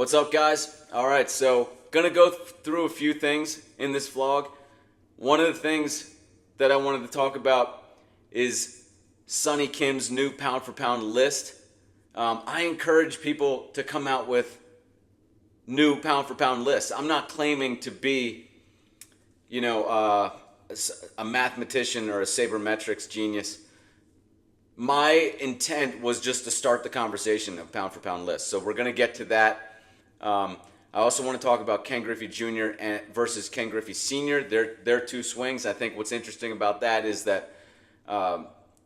What's up, guys? All right, so gonna go through a few things in this vlog. One of the things that I wanted to talk about is Sonny Kim's new pound for pound list. I encourage people to come out with new pound for pound lists. I'm not claiming to be, a mathematician or a sabermetrics genius. My intent was just to start the conversation of pound for pound lists. So we're going to get to that. I also want to talk about Ken Griffey Jr. versus Ken Griffey Sr. They're two swings. I think what's interesting about that is that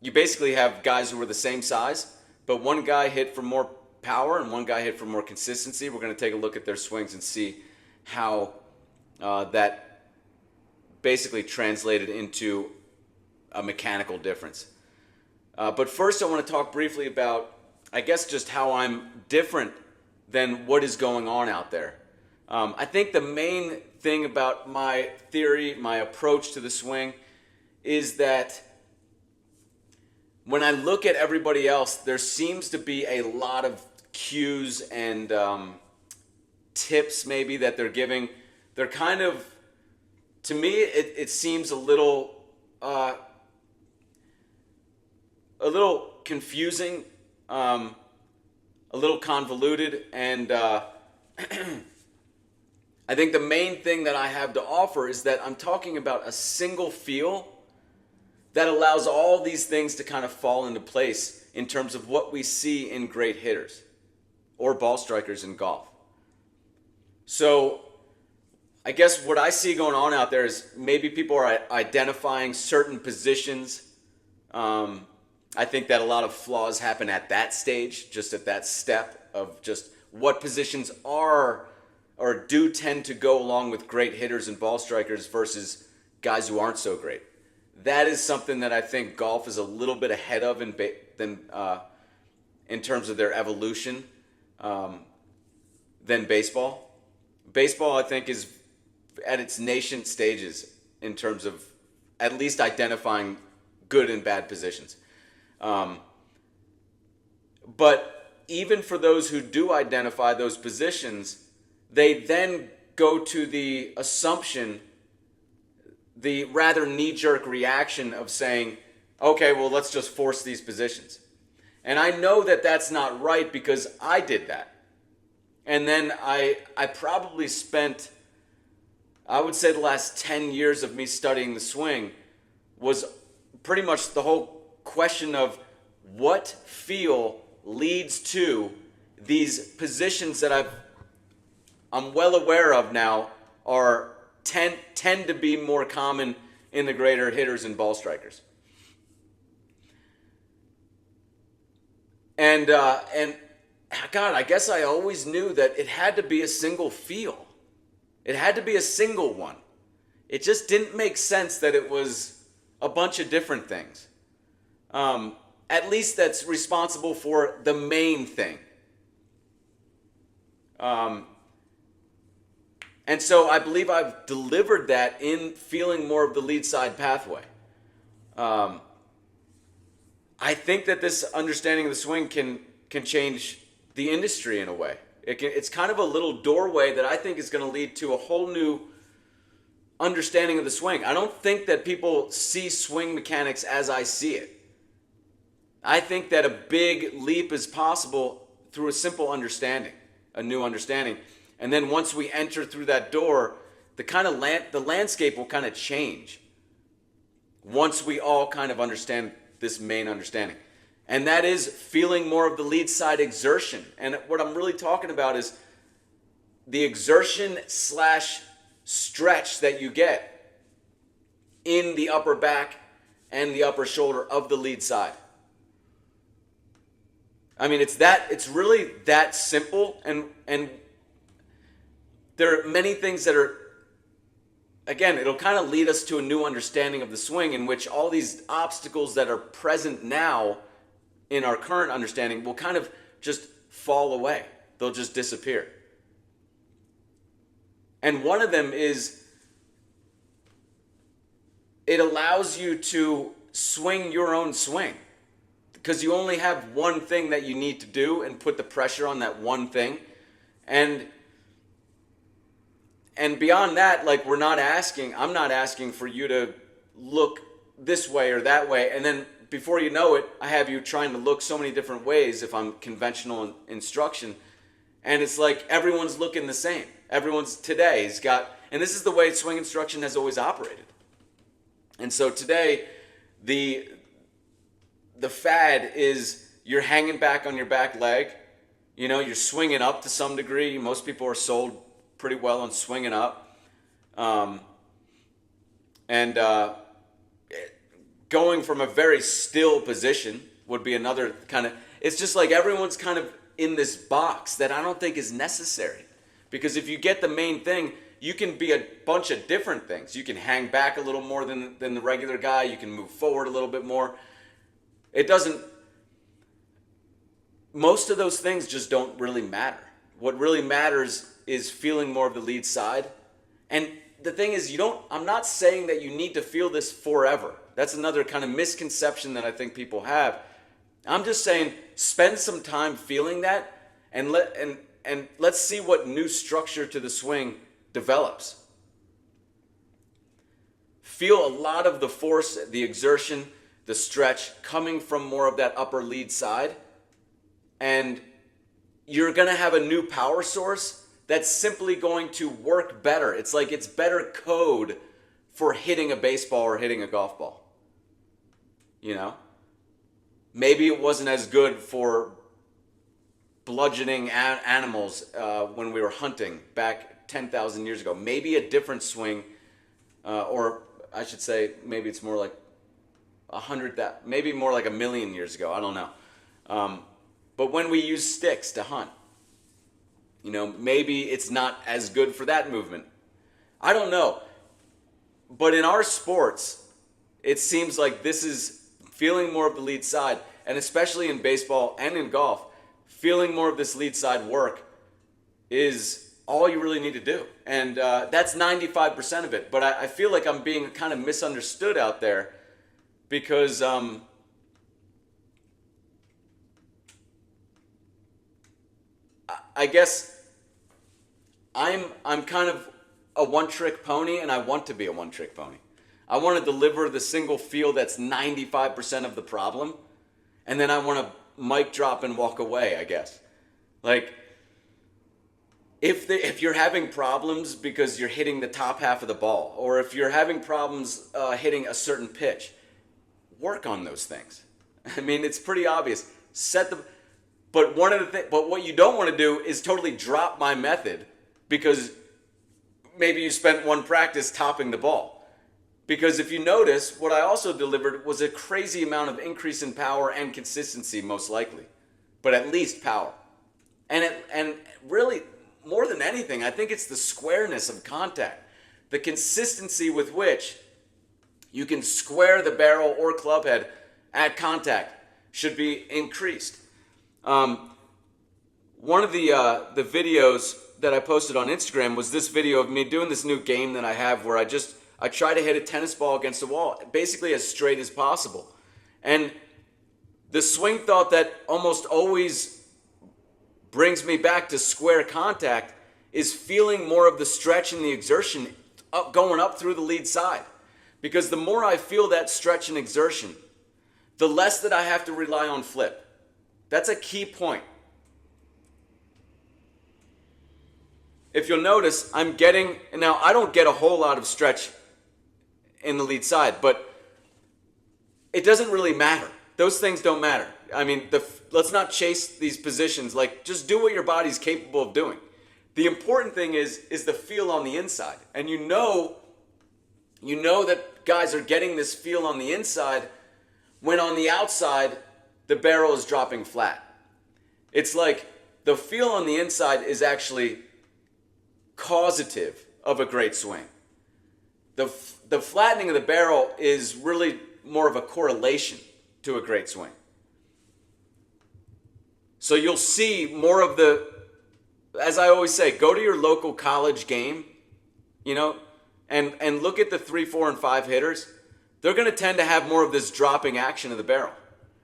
you basically have guys who are the same size, but one guy hit for more power and one guy hit for more consistency. We're going to take a look at their swings and see how that basically translated into a mechanical difference. But first I want to talk briefly about, I guess, just how I'm different than what is going on out there. I think the main thing about my theory, my approach to the swing, is that when I look at everybody else, there seems to be a lot of cues and tips maybe that they're giving. They're kind of, to me, it seems a little confusing, a little convoluted, and I think the main thing that I have to offer is that I'm talking about a single feel that allows all these things to kind of fall into place in terms of what we see in great hitters or ball strikers in golf. So I guess what I see going on out there is maybe people are identifying certain positions. I think that a lot of flaws happen at that stage, just at that step of just what positions are or do tend to go along with great hitters and ball strikers versus guys who aren't so great. That is something that I think golf is a little bit ahead of in terms of their evolution than baseball. Baseball, I think, is at its nascent stages in terms of at least identifying good and bad positions. But even for those who do identify those positions, they then go to the assumption, the rather knee-jerk reaction of saying, okay, well, let's just force these positions. And I know that that's not right because I did that. And then I probably spent, I would say the last 10 years of me studying the swing was pretty much the whole question of what feel leads to these positions that I'm well aware of now tend to be more common in the greater hitters and ball strikers. And God, I guess I always knew that it had to be a single feel. It had to be a single one. It just didn't make sense that it was a bunch of different things. At least that's responsible for the main thing. And so I believe I've delivered that in feeling more of the lead side pathway. I think that this understanding of the swing can change the industry in a way. It's kind of a little doorway that I think is going to lead to a whole new understanding of the swing. I don't think that people see swing mechanics as I see it. I think that a big leap is possible through a simple understanding, a new understanding. And then once we enter through that door, the landscape will kind of change once we all kind of understand this main understanding. And that is feeling more of the lead side exertion. And what I'm really talking about is the exertion / stretch that you get in the upper back and the upper shoulder of the lead side. I mean, it's really that simple, and there are many things that are, again, it'll kind of lead us to a new understanding of the swing in which all these obstacles that are present now in our current understanding will kind of just fall away. They'll just disappear. And one of them is it allows you to swing your own swing. Because you only have one thing that you need to do and put the pressure on that one thing. And beyond that, like I'm not asking for you to look this way or that way. And then before you know it, I have you trying to look so many different ways if I'm conventional instruction. And it's like everyone's looking the same. Today's got, and this is the way swing instruction has always operated. And so today, the fad is you're hanging back on your back leg. You know, you're swinging up to some degree. Most people are sold pretty well on swinging up. Going from a very still position would be another kind of, it's just like everyone's kind of in this box that I don't think is necessary. Because if you get the main thing, you can be a bunch of different things. You can hang back a little more than the regular guy. You can move forward a little bit more. Most of those things just don't really matter. What really matters is feeling more of the lead side. And the thing is, I'm not saying that you need to feel this forever. That's another kind of misconception that I think people have. I'm just saying, spend some time feeling that, and let's see what new structure to the swing develops. Feel a lot of the force, the exertion, the stretch coming from more of that upper lead side, and you're going to have a new power source that's simply going to work better. It's like it's better code for hitting a baseball or hitting a golf ball. You know? Maybe it wasn't as good for bludgeoning animals when we were hunting back 10,000 years ago. Maybe a different swing, or I should say maybe it's more like 100,000, maybe more like 1,000,000 years ago. I don't know. But when we use sticks to hunt, you know, maybe it's not as good for that movement. I don't know. But in our sports, it seems like this is feeling more of the lead side, and especially in baseball and in golf, feeling more of this lead side work is all you really need to do. And that's 95% of it. But I feel like I'm being kind of misunderstood out there because I guess I'm kind of a one-trick pony, and I want to be a one-trick pony. I want to deliver the single feel that's 95% of the problem, and then I want to mic drop and walk away, I guess. Like, if you're having problems because you're hitting the top half of the ball, or if you're having problems hitting a certain pitch, work on those things. I mean, it's pretty obvious. But what you don't want to do is totally drop my method because maybe you spent one practice topping the ball. Because if you notice, what I also delivered was a crazy amount of increase in power and consistency, most likely. But at least power. And really, more than anything, I think it's the squareness of contact. The consistency with which you can square the barrel or club head at contact should be increased. One of the videos that I posted on Instagram was this video of me doing this new game that I have where I try to hit a tennis ball against a wall, basically as straight as possible. And the swing thought that almost always brings me back to square contact is feeling more of the stretch and the exertion going up through the lead side. Because the more I feel that stretch and exertion, the less that I have to rely on flip. That's a key point. If you'll notice, now I don't get a whole lot of stretch in the lead side, but it doesn't really matter. Those things don't matter. I mean, let's not chase these positions. Like, just do what your body's capable of doing. The important thing is the feel on the inside. And you know that guys are getting this feel on the inside when on the outside, the barrel is dropping flat. It's like the feel on the inside is actually causative of a great swing. The flattening of the barrel is really more of a correlation to a great swing. So you'll see more of as I always say, go to your local college game, and look at the 3, 4, and 5 hitters. They're going to tend to have more of this dropping action of the barrel.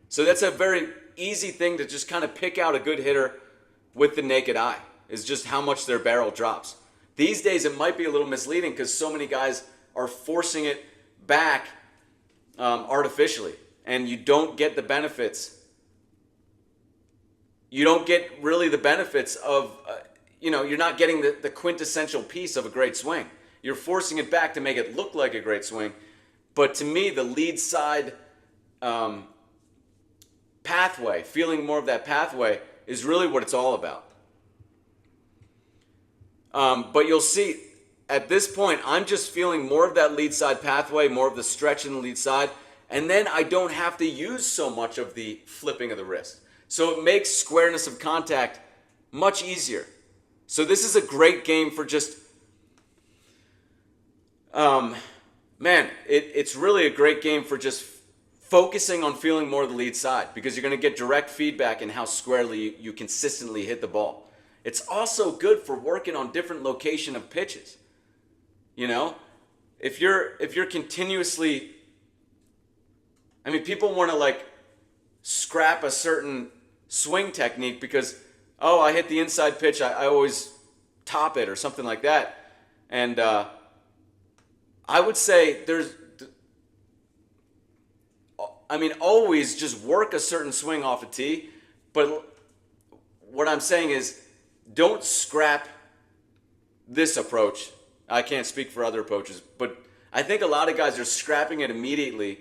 So that's a very easy thing to just kind of pick out a good hitter with the naked eye. is just how much their barrel drops. These days it might be a little misleading because so many guys are forcing it back artificially, and you don't get the benefits. You don't get really the benefits of, you're not getting the quintessential piece of a great swing. You're forcing it back to make it look like a great swing. But to me, the lead side pathway, feeling more of that pathway, is really what it's all about. But you'll see, at this point, I'm just feeling more of that lead side pathway, more of the stretch in the lead side, and then I don't have to use so much of the flipping of the wrist. So it makes squareness of contact much easier. So this is a great game for just, it's really a great game for just focusing on feeling more of the lead side, because you're going to get direct feedback in how squarely you consistently hit the ball. It's also good for working on different location of pitches. If you're continuously, people want to scrap a certain swing technique because, I hit the inside pitch, I always top it or something like that. And I would say always just work a certain swing off a tee. But what I'm saying is, don't scrap this approach. I can't speak for other approaches, but I think a lot of guys are scrapping it immediately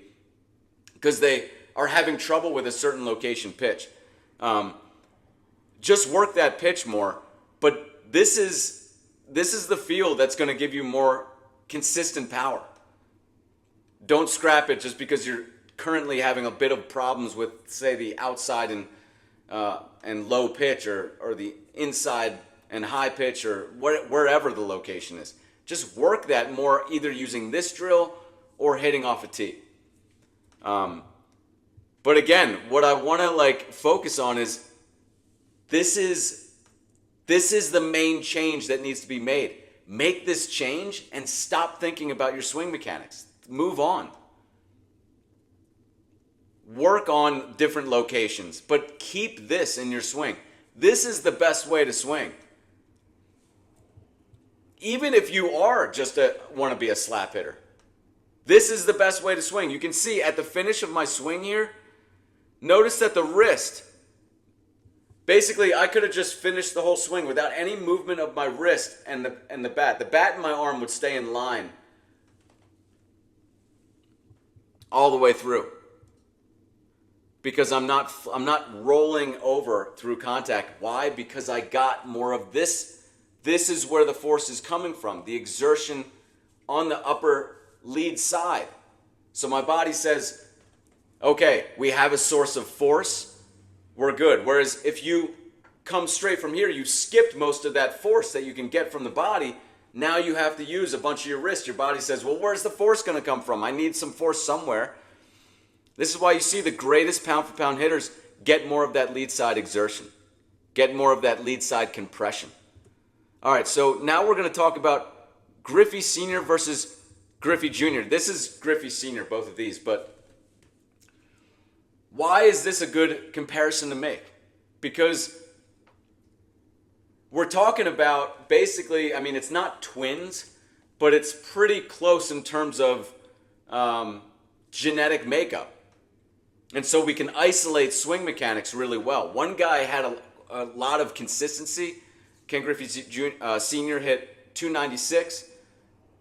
because they are having trouble with a certain location pitch. Just work that pitch more, but this is the feel that's going to give you more consistent power. Don't scrap it just because you're currently having a bit of problems with, say, the outside and low pitch, or the inside and high pitch, or wherever the location is. Just work that more, either using this drill or hitting off a tee. But again, what I want to focus on is this is the main change that needs to be made. Make this change and stop thinking about your swing mechanics. Move on. Work on different locations, but keep this in your swing. This is the best way to swing. Even if you are just want to be a slap hitter, this is the best way to swing. You can see at the finish of my swing here, notice that the wrist, basically I could have just finished the whole swing without any movement of my wrist and the bat. The bat and my arm would stay in line all the way through, because I'm not rolling over through contact. Why? Because I got more of this. This is where the force is coming from, the exertion on the upper lead side. So my body says, okay, we have a source of force, we're good. Whereas if you come straight from here, you skipped most of that force that you can get from the body. Now you have to use a bunch of your wrist. Your body says, well, where's the force going to come from? I need some force somewhere. This is why you see the greatest pound-for-pound hitters get more of that lead side exertion, get more of that lead side compression. All right, so now we're going to talk about Griffey Sr versus Griffey Jr. This is Griffey Sr, both of these, but why is this a good comparison to make? Because we're talking about basically, it's not twins, but it's pretty close in terms of genetic makeup. And so we can isolate swing mechanics really well. One guy had a lot of consistency. Ken Griffey Sr. hit 296,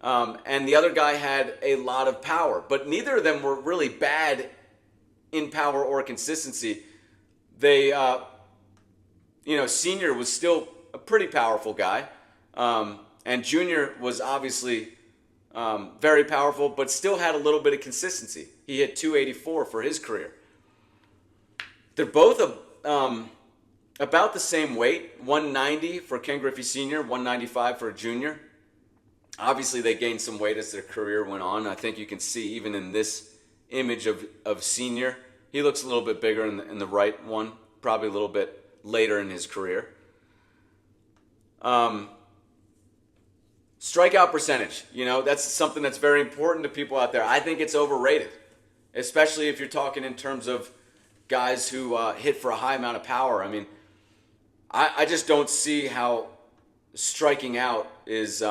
and the other guy had a lot of power. But neither of them were really bad in power or consistency. They, Senior was still a pretty powerful guy, and Junior was obviously very powerful, but still had a little bit of consistency. He hit 284 for his career. They're both about the same weight, 190 for Ken Griffey Sr., 195 for Junior. Obviously, they gained some weight as their career went on. I think you can see even in this image of Senior, he looks a little bit bigger in the right one, probably a little bit later in his career. Strikeout percentage, that's something that's very important to people out there. I think it's overrated, especially if you're talking in terms of guys who hit for a high amount of power. I just don't see how striking out is,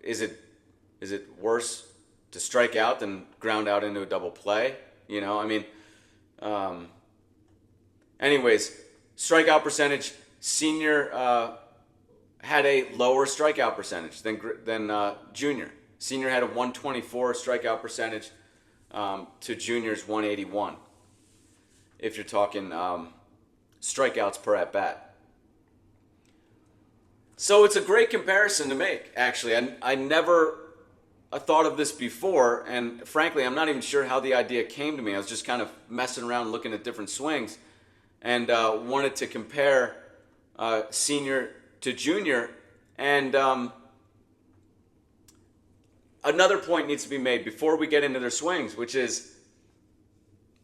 is it worse to strike out than ground out into a double play? Anyways, strikeout percentage, Senior had a lower strikeout percentage than Junior. Senior had a 124 strikeout percentage to Junior's 181. If you're talking strikeouts per at bat. So it's a great comparison to make, actually. I never thought of this before, and frankly, I'm not even sure how the idea came to me. I was just kind of messing around looking at different swings and wanted to compare Senior to Junior. And another point needs to be made before we get into their swings, which is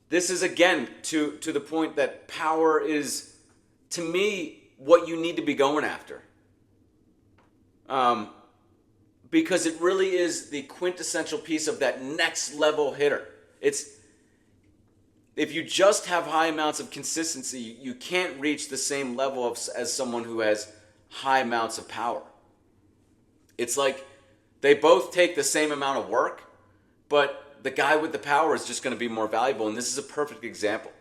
this is, again, to the point that power is, to me, what you need to be going after. Because it really is the quintessential piece of that next level hitter. If you just have high amounts of consistency, you can't reach the same level as someone who has high amounts of power. It's like they both take the same amount of work, but the guy with the power is just going to be more valuable, and this is a perfect example.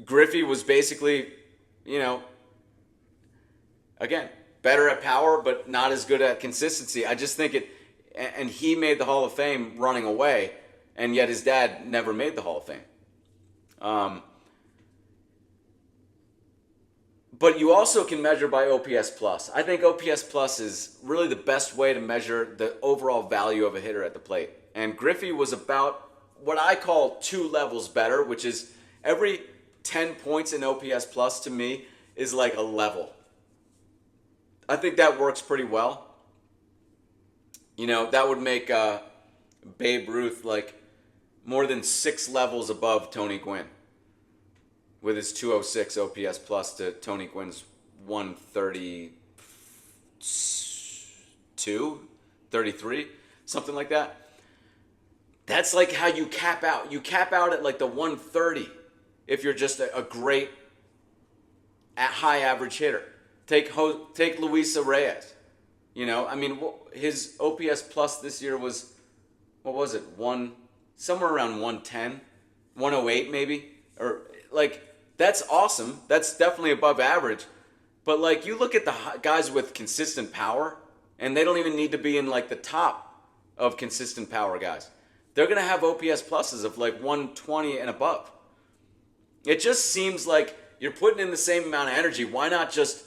Griffey was basically, again, better at power, but not as good at consistency. I just think and he made the Hall of Fame running away, and yet his dad never made the Hall of Fame. But you also can measure by OPS plus. I think OPS plus is really the best way to measure the overall value of a hitter at the plate. And Griffey was about what I call 2 levels better, which is every 10 points in OPS plus to me is like a level. I think that works pretty well. That would make Babe Ruth like more than 6 levels above Tony Gwynn, with his 206 OPS plus to Tony Gwynn's 132, 33, something like that. That's like how you cap out. You cap out at like the 130 if you're just a great high average hitter. Take Luis Reyes. His OPS plus this year was, what was it? Somewhere around 110, 108 maybe, or like. That's awesome. That's definitely above average. But like you look at the guys with consistent power, and they don't even need to be in like the top of consistent power guys. They're going to have OPS pluses of like 120 and above. It just seems like you're putting in the same amount of energy. Why not just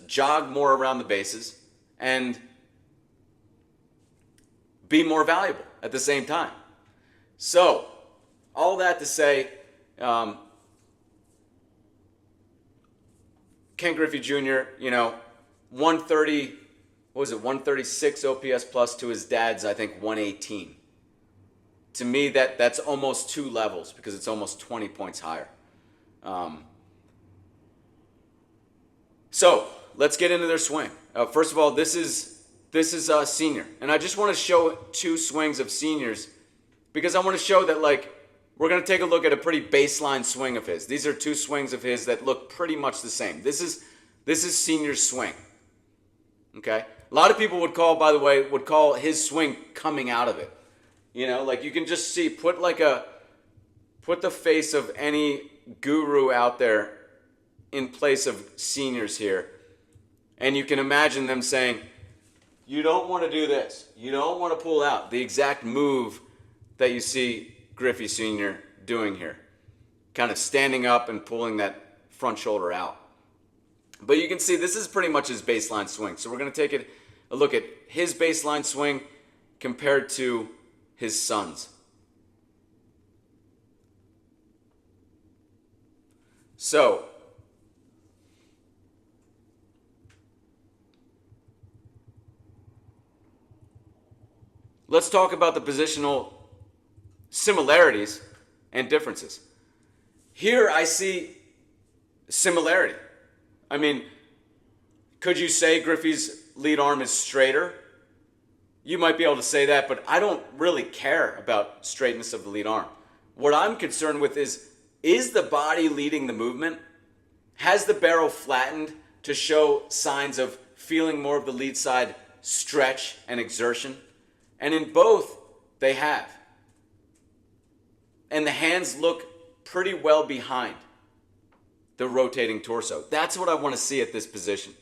jog more around the bases and be more valuable at the same time? So, all that to say, Ken Griffey Jr., 130, 136 OPS plus to his dad's, I think, 118. To me, that's almost 2 levels because it's almost 20 points higher. So, let's get into their swing. First of all, this is Senior. And I just want to show 2 swings of Senior's because I want to show that, like, we're going to take a look at a pretty baseline swing of his. These are 2 swings of his that look pretty much the same. This is Senior's swing. Okay? A lot of people would call his swing coming out of it. Like you can just see, put the face of any guru out there in place of Senior's here. And you can imagine them saying, you don't want to do this. You don't want to pull out. The exact move that you see Griffey Sr. doing here. Kind of standing up and pulling that front shoulder out. But you can see this is pretty much his baseline swing. So we're going to take a look at his baseline swing compared to his son's. So, let's talk about the positional similarities and differences. Here I see similarity. Could you say Griffey's lead arm is straighter? You might be able to say that, but I don't really care about straightness of the lead arm. What I'm concerned with is the body leading the movement? Has the barrel flattened to show signs of feeling more of the lead side stretch and exertion? And in both, they have. And the hands look pretty well behind the rotating torso. That's what I want to see at this position.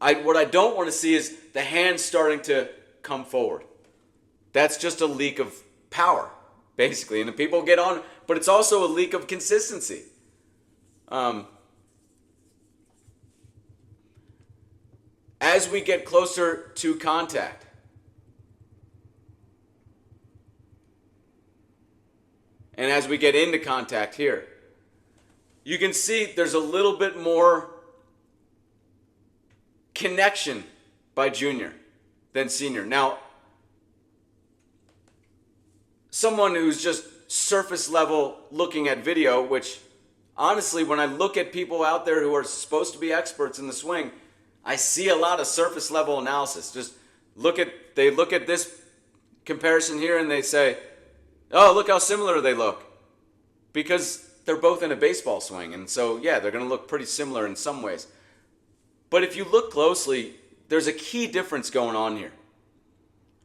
What I don't want to see is the hands starting to come forward. That's just a leak of power, basically. And the people get on, but it's also a leak of consistency. As we get closer to contact, and as we get into contact here, you can see there's a little bit more connection by Junior than Senior. Now, someone who's just surface level looking at video, which honestly, when I look at people out there who are supposed to be experts in the swing, I see a lot of surface level analysis. Just they look at this comparison here and they say, oh, look how similar they look. Because they're both in a baseball swing. And so, yeah, they're going to look pretty similar in some ways. But if you look closely, there's a key difference going on here.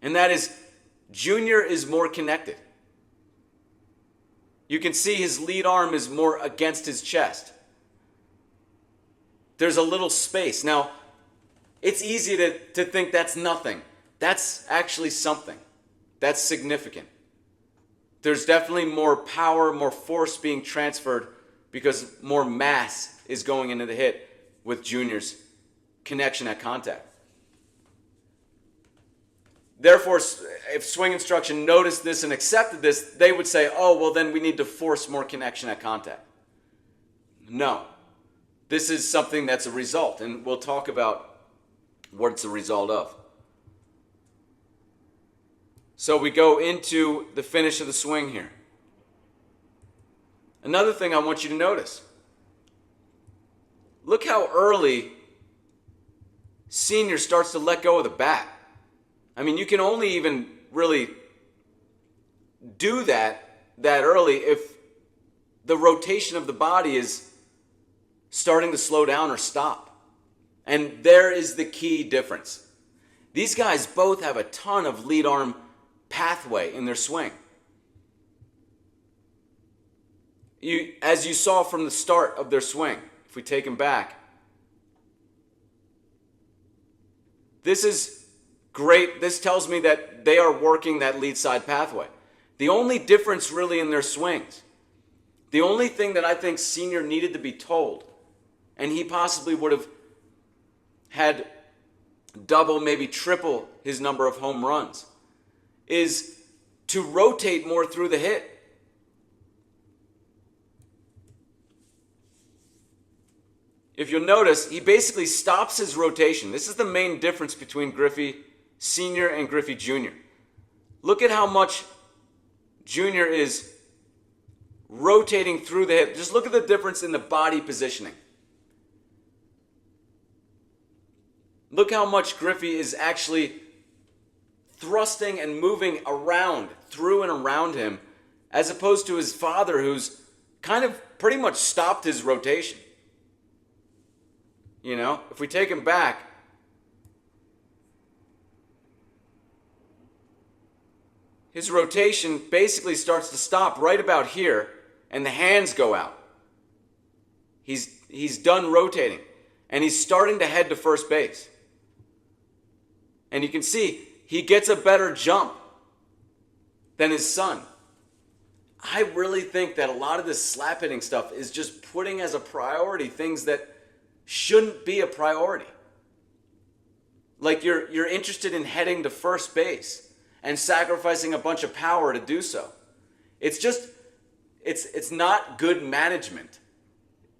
And that is, Junior is more connected. You can see his lead arm is more against his chest. There's a little space. Now, it's easy to think that's nothing. That's actually something. That's significant. There's definitely more power, more force being transferred because more mass is going into the hit with Junior's connection at contact. Therefore, if swing instruction noticed this and accepted this, they would say, oh, well, then we need to force more connection at contact. No. This is something that's a result, and we'll talk about what it's a result of. So we go into the finish of the swing here. Another thing I want you to notice. Look how early Senior starts to let go of the bat. I mean, you can only even really do that early if the rotation of the body is starting to slow down or stop. And there is the key difference. These guys both have a ton of lead arm pathway in their swing. As you saw from the start of their swing, if we take them back, this is great. This tells me that they are working that lead side pathway. The only difference really in their swings, the only thing that I think Senior needed to be told, and he possibly would have had double, maybe triple his number of home runs, is to rotate more through the hit. If you'll notice, he basically stops his rotation. This is the main difference between Griffey Sr. and Griffey Jr. Look at how much Jr. is rotating through the hip. Just look at the difference in the body positioning. Look how much Griffey is actually thrusting and moving around, through and around him, as opposed to his father, who's kind of pretty much stopped his rotation. You know, if we take him back, his rotation basically starts to stop right about here, and the hands go out. He's done rotating, and he's starting to head to first base. And you can see he gets a better jump than his son. I really think that a lot of this slap hitting stuff is just putting as a priority things that shouldn't be a priority. Like you're interested in heading to first base and sacrificing a bunch of power to do so. It's just, it's not good management.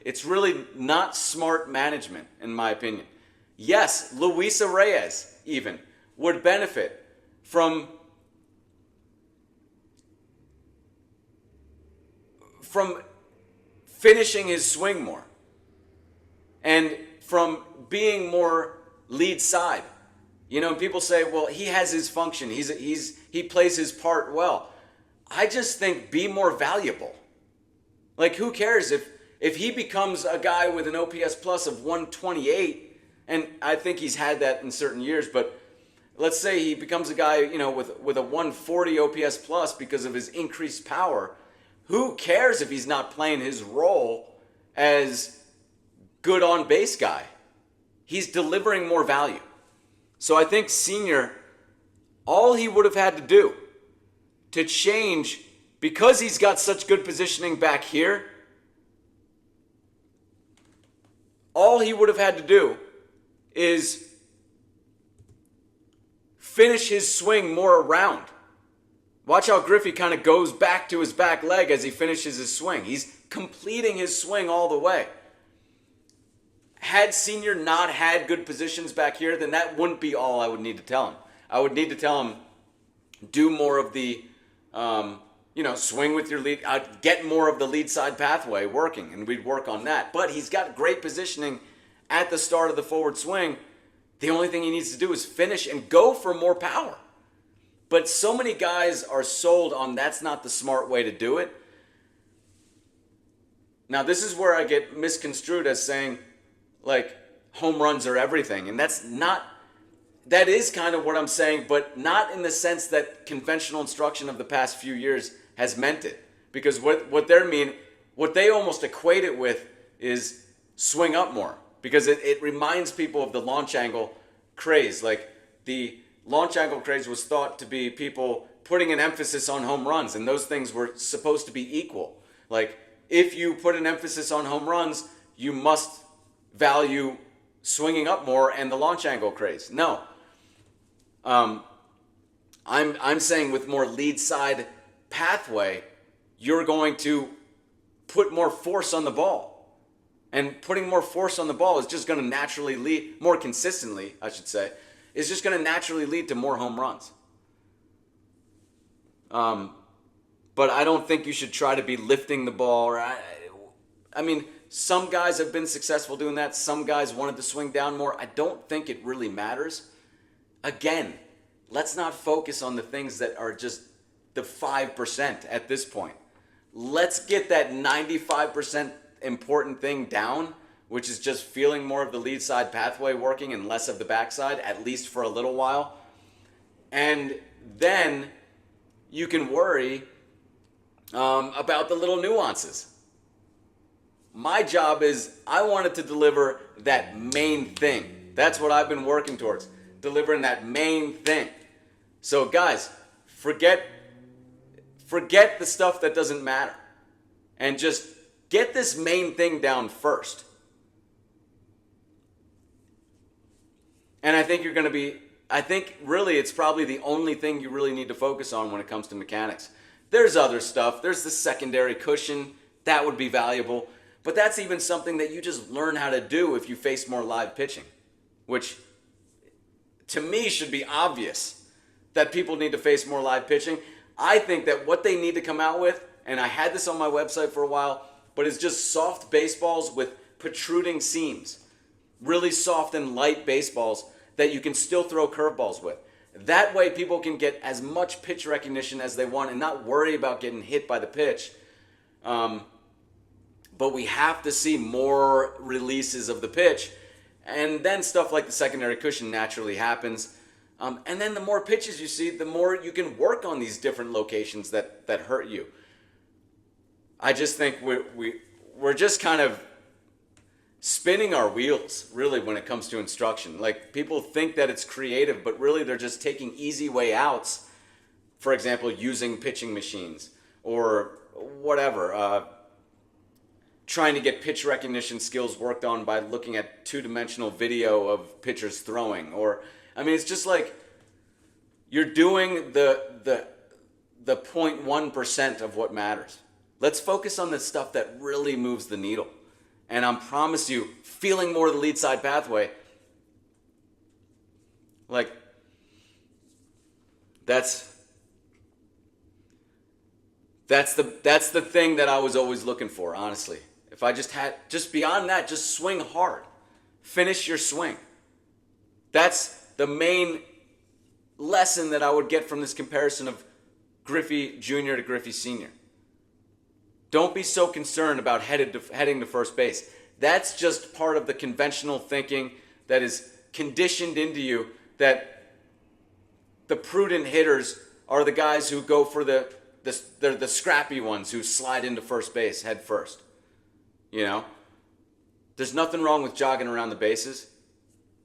It's really not smart management, in my opinion. Yes, Luisa Reyes even would benefit from finishing his swing more and from being more lead side. You know, people say, well, he has his function. He plays his part well. I just think be more valuable. Like, who cares if he becomes a guy with an OPS plus of 128, and I think he's had that in certain years, but let's say he becomes a guy, you know, with a 140 OPS plus because of his increased power. Who cares if he's not playing his role as good on base guy? He's delivering more value. So I think Senior, all he would have had to do to change, because he's got such good positioning back here, all he would have had to do is finish his swing more around. Watch how Griffey kind of goes back to his back leg as he finishes his swing. He's completing his swing all the way. Had Senior not had good positions back here, then that wouldn't be all I would need to tell him. I would need to tell him, do more of the, swing with your lead, get more of the lead side pathway working, and we'd work on that. But he's got great positioning at the start of the forward swing. The only thing he needs to do is finish and go for more power. But so many guys are sold on that's not the smart way to do it. Now, this is where I get misconstrued as saying, like, home runs are everything. And that is kind of what I'm saying, but not in the sense that conventional instruction of the past few years has meant it. Because what they almost equate it with is swing up more. Because it reminds people of the launch angle craze. Like, the launch angle craze was thought to be people putting an emphasis on home runs, and those things were supposed to be equal. Like, if you put an emphasis on home runs, you must value swinging up more and the launch angle craze. No. I'm saying with more lead side pathway, you're going to put more force on the ball. And putting more force on the ball is just going to naturally lead, more consistently, I should say, is just going to naturally lead to more home runs. But I don't think you should try to be lifting the ball. I mean, some guys have been successful doing that. Some guys wanted to swing down more. I don't think it really matters. Again, let's not focus on the things that are just the 5% at this point. Let's get that 95% important thing down, which is just feeling more of the lead side pathway working and less of the backside, at least for a little while. And then you can worry about the little nuances. My job is I wanted to deliver that main thing. That's what I've been working towards, delivering that main thing. So guys, forget the stuff that doesn't matter and just get this main thing down first. And I think really it's probably the only thing you really need to focus on when it comes to mechanics. There's other stuff. There's the secondary cushion. That would be valuable. But that's even something that you just learn how to do if you face more live pitching, which to me should be obvious that people need to face more live pitching. I think that what they need to come out with, and I had this on my website for a while, but it's just soft baseballs with protruding seams. Really soft and light baseballs that you can still throw curveballs with. That way people can get as much pitch recognition as they want and not worry about getting hit by the pitch. But we have to see more releases of the pitch. And then stuff like the secondary cushion naturally happens. And then the more pitches you see, the more you can work on these different locations that hurt you. I just think we're just kind of spinning our wheels, really, when it comes to instruction. Like, people think that it's creative, but really they're just taking easy way outs. For example, using pitching machines or whatever. Trying to get pitch recognition skills worked on by looking at two-dimensional video of pitchers throwing. It's just like you're doing the 0.1% of what matters. Let's focus on the stuff that really moves the needle. And I promise you, feeling more of the lead side pathway, like, that's the thing that I was always looking for, honestly. If I just beyond that, just swing hard. Finish your swing. That's the main lesson that I would get from this comparison of Griffey Jr. to Griffey Sr. Don't be so concerned about heading to first base. That's just part of the conventional thinking that is conditioned into you, that the prudent hitters are the guys who go for the scrappy ones who slide into first base head first. You know? There's nothing wrong with jogging around the bases.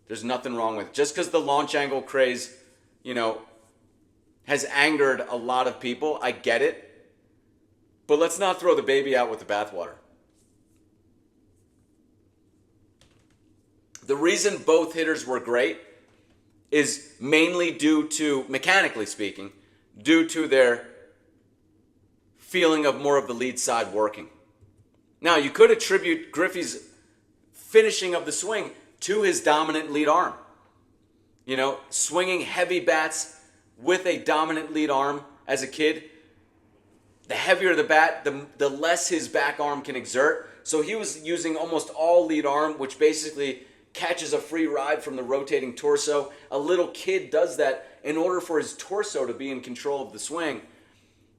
There's nothing wrong with it. Just because the launch angle craze, has angered a lot of people, I get it. But let's not throw the baby out with the bathwater. The reason both hitters were great is mainly due to, mechanically speaking, due to their feeling of more of the lead side working. Now, you could attribute Griffey's finishing of the swing to his dominant lead arm. Swinging heavy bats with a dominant lead arm as a kid. The heavier the bat, the less his back arm can exert. So he was using almost all lead arm, which basically catches a free ride from the rotating torso. A little kid does that in order for his torso to be in control of the swing.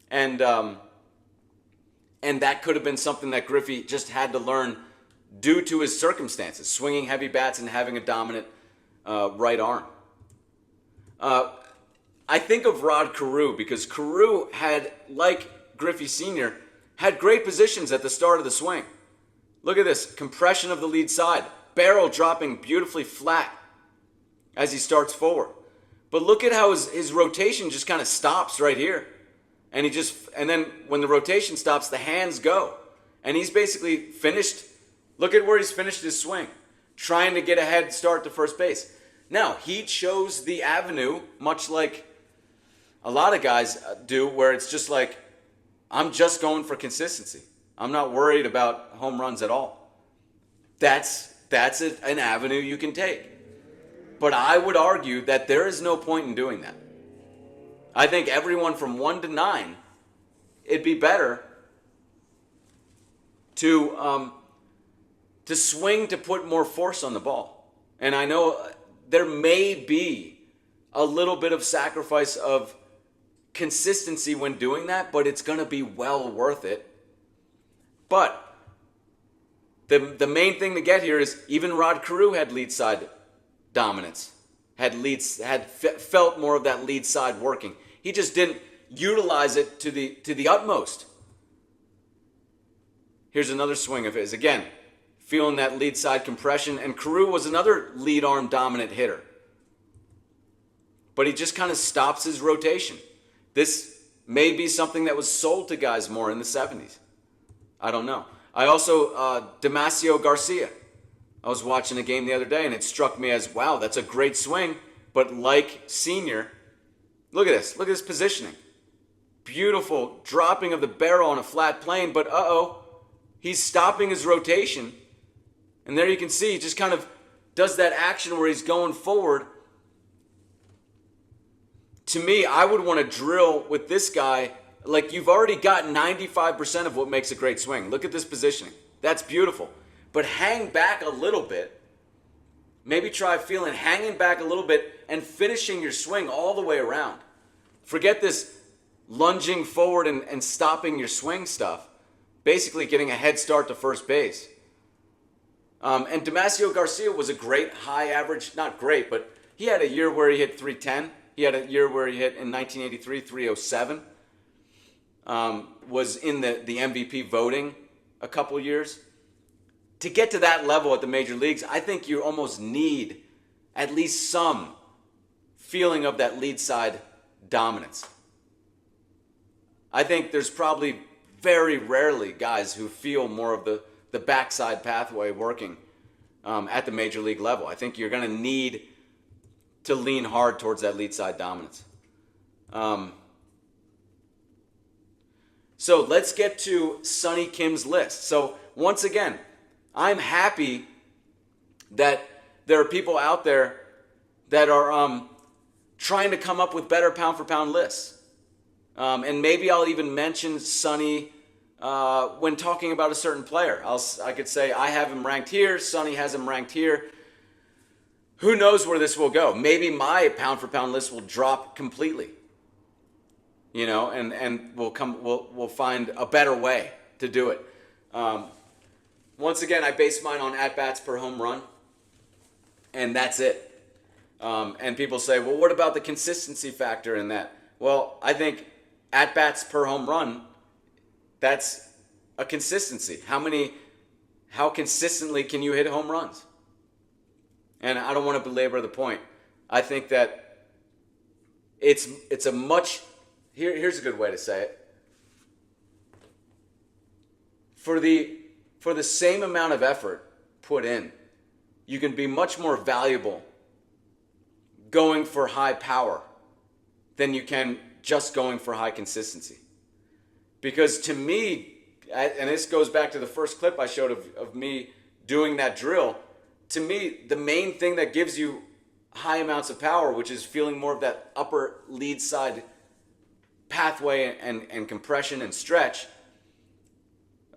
And that could have been something that Griffey just had to learn due to his circumstances, swinging heavy bats and having a dominant right arm. I think of Rod Karu because Karu had, like Griffey Sr., had great positions at the start of the swing. Look at this, compression of the lead side, barrel dropping beautifully flat as he starts forward. But look at how his rotation just kind of stops right here. And then when the rotation stops, the hands go. And he's basically finished. Look at where he's finished his swing, trying to get a head start to first base. Now, he chose the avenue, much like a lot of guys do, where it's just like, I'm just going for consistency. I'm not worried about home runs at all. That's an avenue you can take. But I would argue that there is no point in doing that. I think everyone from 1 to 9, it'd be better to swing to put more force on the ball. And I know there may be a little bit of sacrifice of consistency when doing that, but it's going to be well worth it. But the main thing to get here is even Rod Carew had lead side dominance, had felt more of that lead side working. He just didn't utilize it to the utmost. Here's another swing of his. Again, feeling that lead side compression. And Carew was another lead arm dominant hitter. But he just kind of stops his rotation. This may be something that was sold to guys more in the 70s. I don't know. I also, Damasio Garcia. I was watching a game the other day and it struck me as, wow, that's a great swing. But like Senior, look at this. Look at this positioning. Beautiful dropping of the barrel on a flat plane, but he's stopping his rotation. And there you can see he just kind of does that action where he's going forward. To me, I would want to drill with this guy. Like, you've already got 95% of what makes a great swing. Look at this positioning. That's beautiful. But hang back a little bit. Maybe try hanging back a little bit and finishing your swing all the way around. Forget this lunging forward and stopping your swing stuff. Basically getting a head start to first base. And Damasio Garcia was a great high average, not great, but he had a year where he hit 310. He had a year where he hit in 1983, 307. Was in the MVP voting a couple years. To get to that level at the major leagues, I think you almost need at least some feeling of that lead side dominance. I think there's probably very rarely guys who feel more of the backside pathway working at the major league level. I think you're going to need to lean hard towards that lead side dominance. So let's get to Sonny Kim's list. So once again, I'm happy that there are people out there that are trying to come up with better pound-for-pound lists. And maybe I'll even mention Sonny when talking about a certain player. I could say I have him ranked here, Sonny has him ranked here. who knows where this will go? Maybe my pound for pound list will drop completely. You know, and we'll find a better way to do it. Once again, I base mine on at-bats per home run, and that's it. And people say, well, what about the consistency factor in that? Well, I think at-bats per home run, that's a consistency. How consistently can you hit home runs? And I don't want to belabor the point. I think that it's a much... Here's a good way to say it. For the same amount of effort put in, you can be much more valuable going for high power than you can just going for high consistency. Because to me, and this goes back to the first clip I showed of me doing that drill, to me, the main thing that gives you high amounts of power, which is feeling more of that upper lead side pathway and compression and stretch,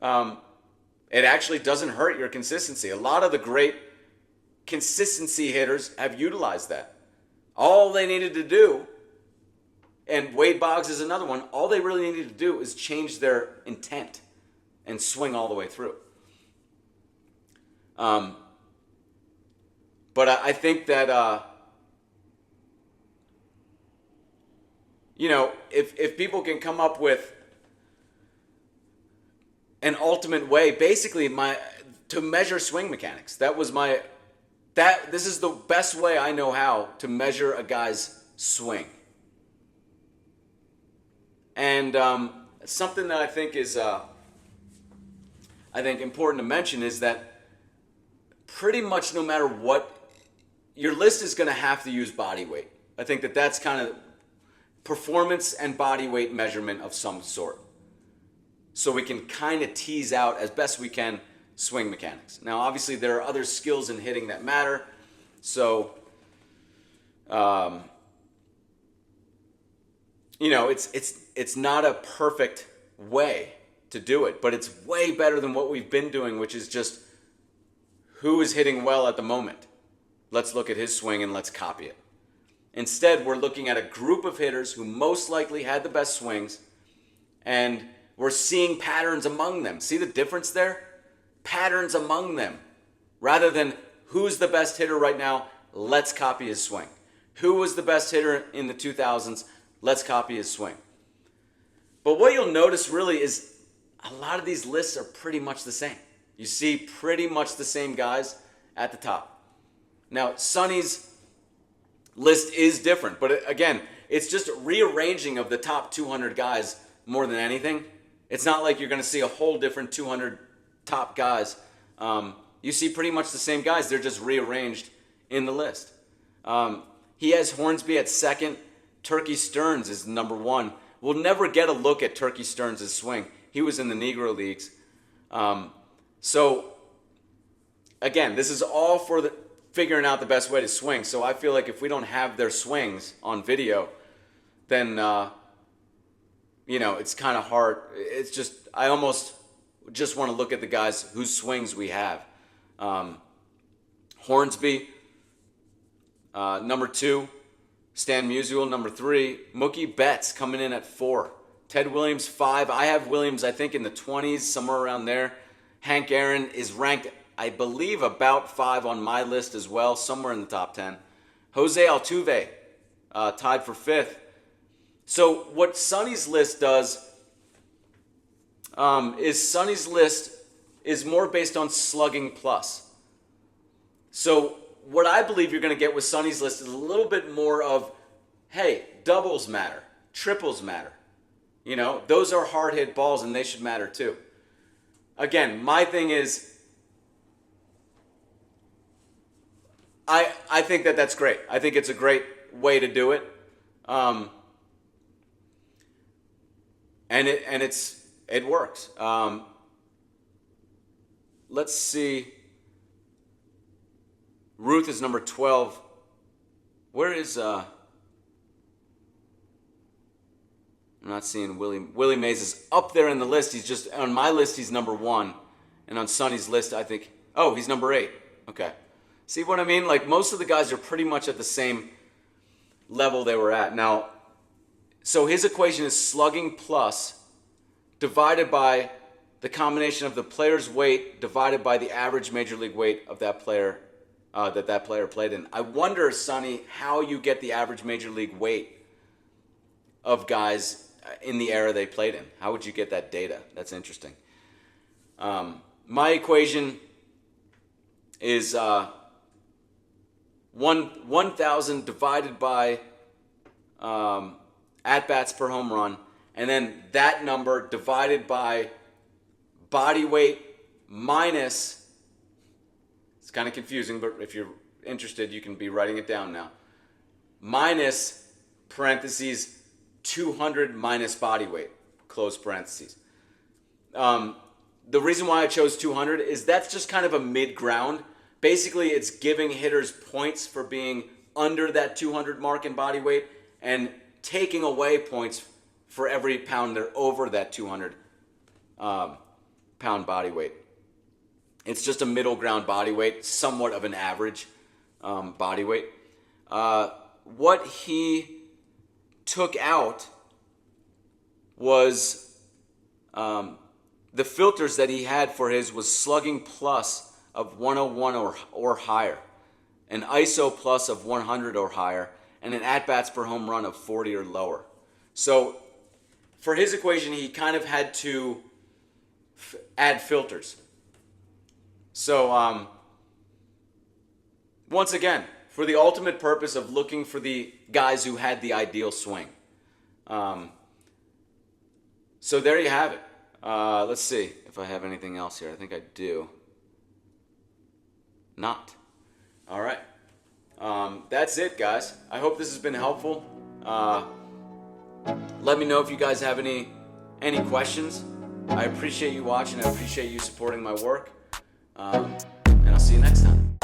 it actually doesn't hurt your consistency. A lot of the great consistency hitters have utilized that. All they needed to do, and Wade Boggs is another one, all they really needed to do is change their intent and swing all the way through. But I think that, you know, if people can come up with an ultimate way, basically to measure swing mechanics. This is the best way I know how to measure a guy's swing. And something that I think is important to mention is that pretty much no matter what, your list is going to have to use body weight. I think that's kind of performance and body weight measurement of some sort. So we can kind of tease out as best we can swing mechanics. Now, obviously, there are other skills in hitting that matter. So, you know, it's not a perfect way to do it, but it's way better than what we've been doing, which is just who is hitting well at the moment. Let's look at his swing and let's copy it. Instead, we're looking at a group of hitters who most likely had the best swings, and we're seeing patterns among them. See the difference there? Patterns among them. Rather than who's the best hitter right now, let's copy his swing. Who was the best hitter in the 2000s? Let's copy his swing. But what you'll notice really is a lot of these lists are pretty much the same. You see pretty much the same guys at the top. Now, Sonny's list is different, but again, it's just rearranging of the top 200 guys more than anything. It's not like you're going to see a whole different 200 top guys. You see pretty much the same guys. They're just rearranged in the list. He has Hornsby at second. Turkey Stearns is number one. We'll never get a look at Turkey Stearns' swing. He was in the Negro Leagues. So, again, this is all for figuring out the best way to swing. So I feel like if we don't have their swings on video, then, you know, it's kind of hard. It's just, I almost just want to look at the guys whose swings we have. Hornsby, number 2. Stan Musial, number 3. Mookie Betts coming in at 4. Ted Williams, 5. I have Williams, I think, in the 20s, somewhere around there. Hank Aaron is ranked, I believe, about 5 on my list as well, somewhere in the top 10. Jose Altuve, tied for 5th. So what Sonny's list does is Sonny's list is more based on slugging plus. So what I believe you're going to get with Sonny's list is a little bit more of, hey, doubles matter, triples matter. You know, those are hard hit balls and they should matter too. Again, my thing is, I think that's great. I think it's a great way to do it. And it works. Let's see. Ruth is number 12. Where is I'm not seeing Willie. Willie Mays is up there in the list. He's just on my list. He's number 1, and on Sonny's list, I think. Oh, he's number 8. Okay. See what I mean? Like, most of the guys are pretty much at the same level they were at. Now, so his equation is slugging plus divided by the combination of the player's weight divided by the average major league weight of that player that player played in. I wonder, Sonny, how you get the average major league weight of guys in the era they played in. How would you get that data? That's interesting. My equation is 1,000 divided by at-bats per home run, and then that number divided by body weight minus, it's kind of confusing, but if you're interested, you can be writing it down now, minus parentheses 200 minus body weight, close parentheses. The reason why I chose 200 is that's just kind of a mid-ground. Basically, it's giving hitters points for being under that 200 mark in body weight and taking away points for every pound they're over that 200 pound body weight. It's just a middle ground body weight, somewhat of an average body weight. What he took out was the filters that he had for his was slugging plus of 101 or higher, an ISO plus of 100 or higher, and an at-bats per home run of 40 or lower. So for his equation, he kind of had to add filters. So once again, for the ultimate purpose of looking for the guys who had the ideal swing. So there you have it. Let's see if I have anything else here. I think I do. Not. All right. That's it, guys. I hope this has been helpful. Let me know if you guys have any questions. I appreciate you watching. I appreciate you supporting my work. And I'll see you next time.